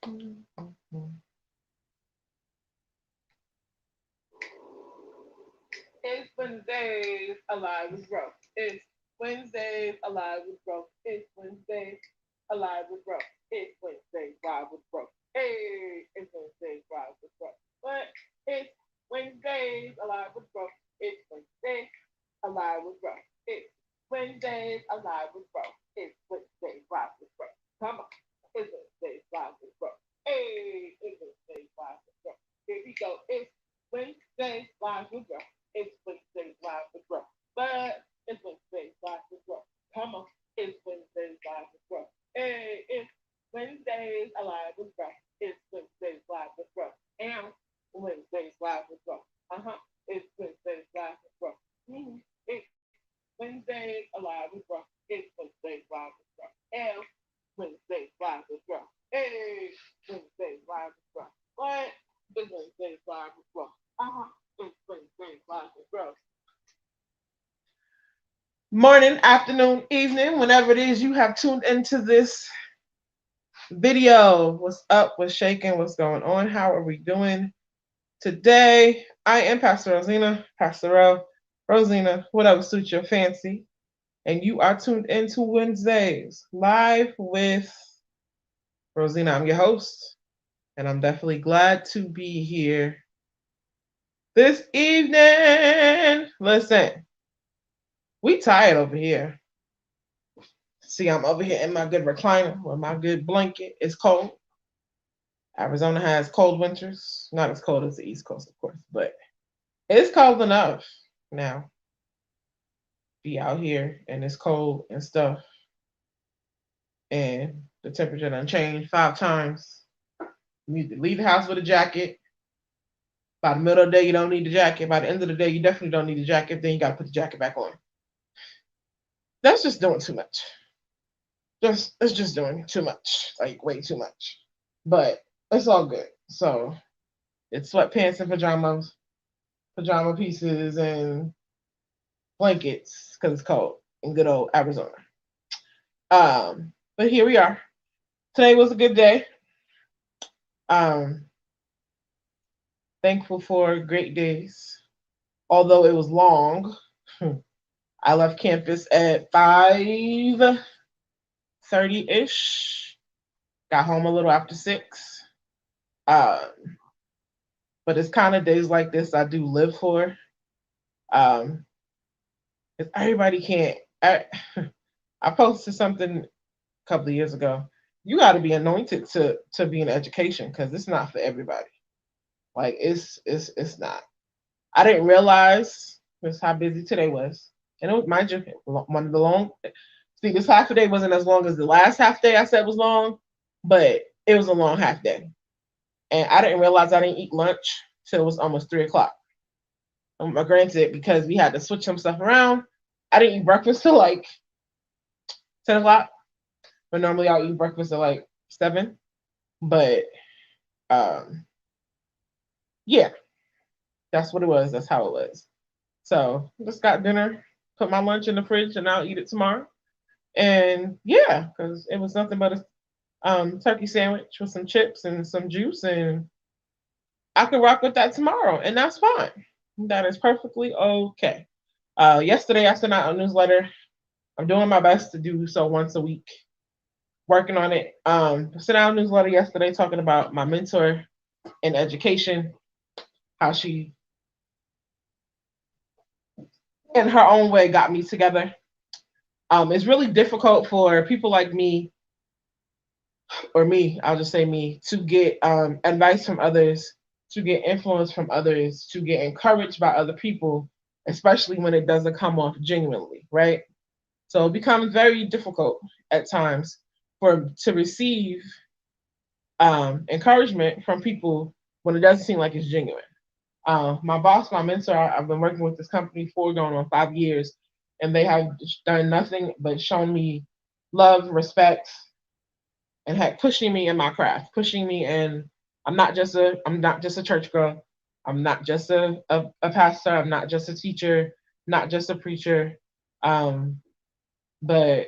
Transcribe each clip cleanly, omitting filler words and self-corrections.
It's Wednesdays Alive with Growth. It's Wednesdays Alive with Growth. It's Wednesdays Alive with Growth. It's Wednesdays Live with Growth. Hey, it's Wednesdays Live with Growth. But it's Wednesdays Alive with Growth. It's Wednesdays Alive with Growth. It's Wednesdays Alive with Growth. It's Wednesdays Live with Growth. Come on. It's Wednesdays Live with Growth. Hey, it's Wednesdays Live with Growth. Here we go. It's Wednesdays Live with Growth. It's Wednesdays Live with Growth. But it's Wednesdays Live with Growth. Come on. It's Wednesdays Live with Growth. Hey, it's Wednesdays Alive with Growth. It's Wednesdays Live with Growth. And Wednesdays Live with Growth. Uh-huh. It's Wednesdays Live with Growth. It's Wednesdays Alive with Growth. It's Wednesdays Live with Growth. And Wednesdays Live with Growth. Hey, Wednesdays Live with Growth. What? It's Wednesdays Live with Growth. Uh-huh. It's Wednesdays Live with Growth. Morning, afternoon, evening, whenever it is you have tuned into this video. What's up? What's shaking? What's going on? How are we doing today? I am Pastor Rowzina, Pastor Rowzina, whatever suits your fancy. And you are tuned into Wednesdays live with Rowzina. I'm your host, and I'm definitely glad to be here this evening. Listen, we tired over here. See, I'm over here in my good recliner with my good blanket. It's cold. Arizona has cold winters. Not as cold as the East Coast, of course, but it's cold enough now. Be out here and it's cold and stuff. And the temperature done changed 5 times. You need to leave the house with a jacket. By the middle of the day, you don't need the jacket. By the end of the day, you definitely don't need the jacket. Then you got to put the jacket back on. That's just doing too much. It's just doing too much, like way too much. But it's all good. So it's sweatpants and pajamas, pajama pieces and blankets because it's cold in good old Arizona. But here we are. Today was a good day. Thankful for great days. Although it was long. I left campus at 5:30-ish. Got home a little after 6. But it's kind of days like this I do live for. If everybody can't. I posted something a couple of years ago. You got to be anointed to be in education because it's not for everybody. Like it's not. I didn't realize just how busy today was, and it was, mind you, one of the long. See, this half a day wasn't as long as the last half day I said was long, but it was a long half day, and I didn't realize I didn't eat lunch till it was almost 3 o'clock. Granted, because we had to switch some stuff around, I didn't eat breakfast till like 10 o'clock. But normally I'll eat breakfast at like 7. But yeah, that's what it was. That's how it was. So just got dinner, put my lunch in the fridge, and I'll eat it tomorrow. And yeah, because it was nothing but a turkey sandwich with some chips and some juice, and I can rock with that tomorrow, and that's fine. That is perfectly okay. Yesterday I sent out a newsletter. I'm doing my best to do so once a week. Working on it. Sent out a newsletter yesterday talking about my mentor in education, how she, in her own way, got me together. It's really difficult for people like me, or me, I'll just say me, to get advice from others, to get influence from others, to get encouraged by other people, especially when it doesn't come off genuinely, right? So it becomes very difficult at times to receive encouragement from people when it doesn't seem like it's genuine. My boss, my mentor, I've been working with this company for going on 5 years, and they have done nothing but shown me love, respect, and heck, pushing me in my craft, pushing me in. I'm not just a church girl. I'm not just a pastor. I'm not just a teacher, not just a preacher. But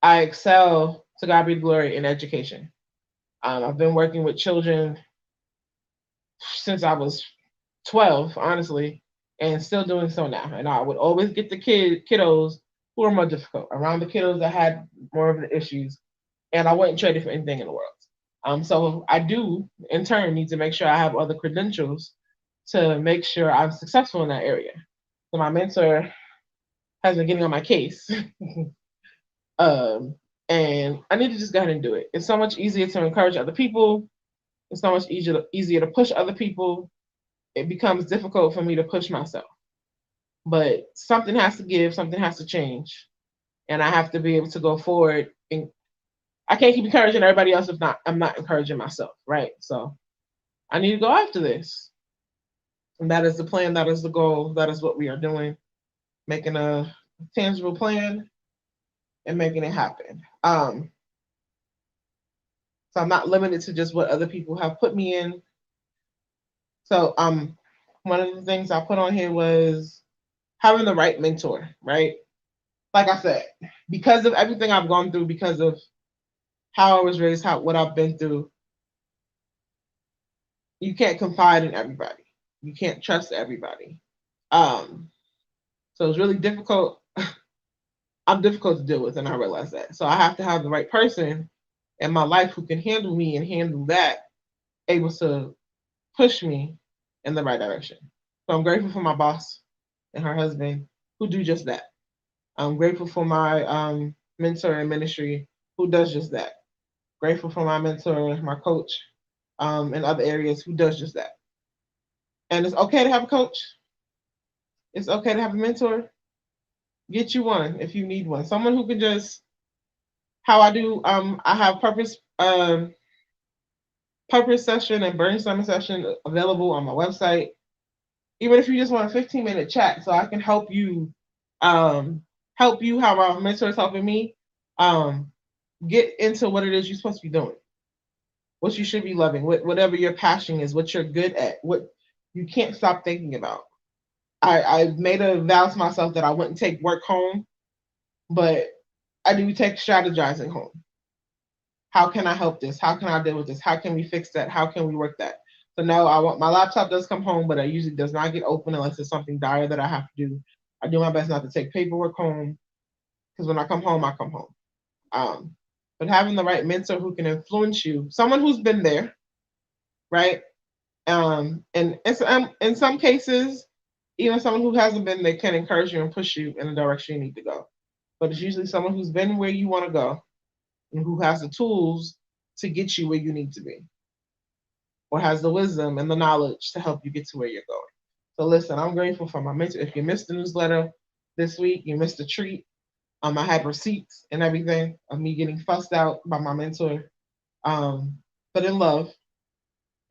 I excel, to God be the glory, in education. I've been working with children since I was 12, honestly, and still doing so now. And I would always get the kiddos who are more difficult around the kiddos that had more of the issues, and I wouldn't trade it for anything in the world. So I do, in turn, need to make sure I have other credentials to make sure I'm successful in that area. So my mentor has been getting on my case, um, and I need to just go ahead and do it. It's so much easier to encourage other people. It's so much easier to push other people. It becomes difficult for me to push myself. But something has to give, something has to change, and I have to be able to go forward. And I can't keep encouraging everybody else if not I'm not encouraging myself, right? So I need to go after this, and that is the plan. That is the goal. That is what we are doing, making a tangible plan and making it happen. So I'm not limited to just what other people have put me in. So one of the things I put on here was having the right mentor, right? Like I said, because of everything I've gone through, because of how I was raised, what I've been through, you can't confide in everybody. You can't trust everybody. Um, so it's really difficult. I'm difficult to deal with, and I realize that. So I have to have the right person in my life who can handle me and handle that, able to push me in the right direction. So I'm grateful for my boss and her husband who do just that. I'm grateful for my mentor in ministry who does just that. Grateful for my mentor, my coach in other areas who does just that. And it's okay to have a coach. It's okay to have a mentor. Get you one if you need one. Someone who can just, how I do, I have purpose session and brainstorming session available on my website. Even if you just want a 15-minute chat so I can help you how my mentor is helping me, get into what it is you're supposed to be doing, what you should be loving, whatever your passion is, what you're good at, what you can't stop thinking about. I made a vow to myself that I wouldn't take work home, but I do take strategizing home. How can I help this? How can I deal with this? How can we fix that? How can we work that? So no, my laptop does come home, but it usually does not get open unless it's something dire that I have to do. I do my best not to take paperwork home because when I come home, I come home. But having the right mentor who can influence you, someone who's been there, right? And in some cases, even someone who hasn't been there can encourage you and push you in the direction you need to go. But it's usually someone who's been where you want to go and who has the tools to get you where you need to be, or has the wisdom and the knowledge to help you get to where you're going. So listen, I'm grateful for my mentor. If you missed the newsletter this week, you missed a treat. I had receipts and everything of me getting fussed out by my mentor, but in love.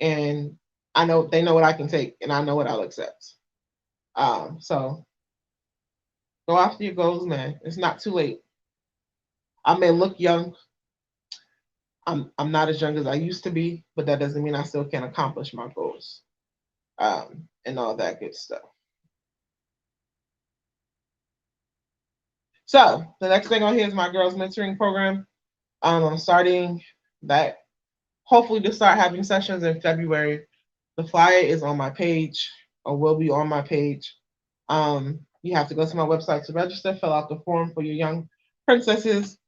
And I know they know what I can take, and I know what I'll accept. So go after your goals, man. It's not too late. I may look young. I'm not as young as I used to be, but that doesn't mean I still can't accomplish my goals, and all that good stuff. So the next thing on here is my girls mentoring program. I'm starting that hopefully to start having sessions in February. The flyer is on my page or will be on my page. You have to go to my website to register, fill out the form for your young princesses.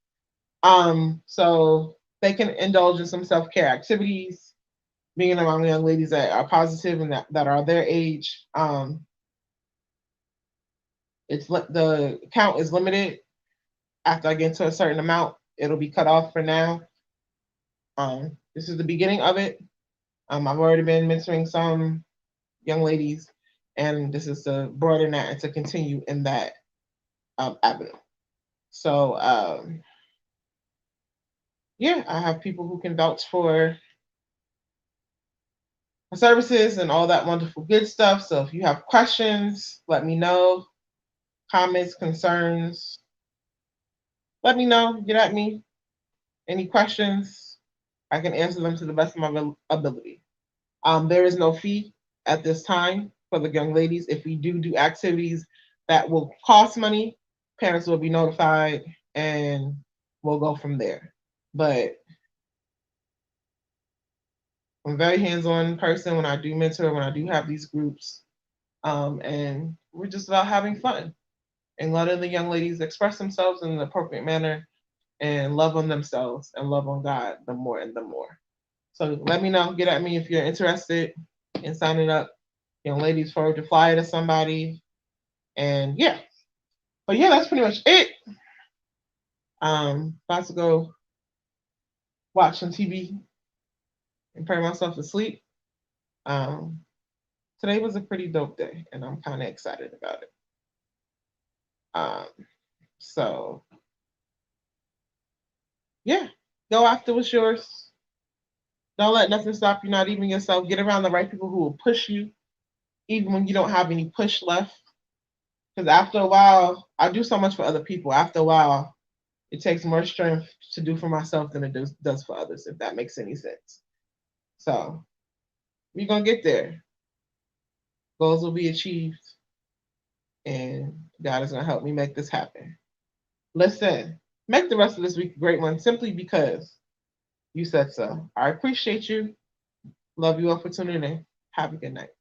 So they can indulge in some self-care activities, being among young ladies that are positive and that are their age. The count is limited. After I get to a certain amount, it'll be cut off for now. This is the beginning of it. I've already been mentoring some young ladies, and this is to broaden that and to continue in that avenue. So yeah, I have people who can vouch for my services and all that wonderful good stuff. So if you have questions, let me know. Comments, concerns, let me know. Get at me. Any questions, I can answer them to the best of my ability. There is no fee at this time for the young ladies. If we do activities that will cost money, parents will be notified and we'll go from there. But I'm a very hands-on person when I do mentor, when I do have these groups. And we're just about having fun and letting the young ladies express themselves in an appropriate manner and love on themselves and love on God the more and the more. So let me know, get at me if you're interested in signing up, young ladies, forward to fly to somebody. And yeah, but yeah, that's pretty much it. About to go watch some TV and pray myself to sleep. Um, Today was a pretty dope day, and I'm kind of excited about it. Um, so yeah, go after what's yours. Don't let nothing stop you, not even yourself. Get around the right people who will push you, even when you don't have any push left. Because after a while, I do so much for other people. After a while, it takes more strength to do for myself than it does for others, if that makes any sense. So we're going to get there. Goals will be achieved, and God is going to help me make this happen. Listen, make the rest of this week a great one simply because you said so. I appreciate you. Love you all for tuning in. Have a good night.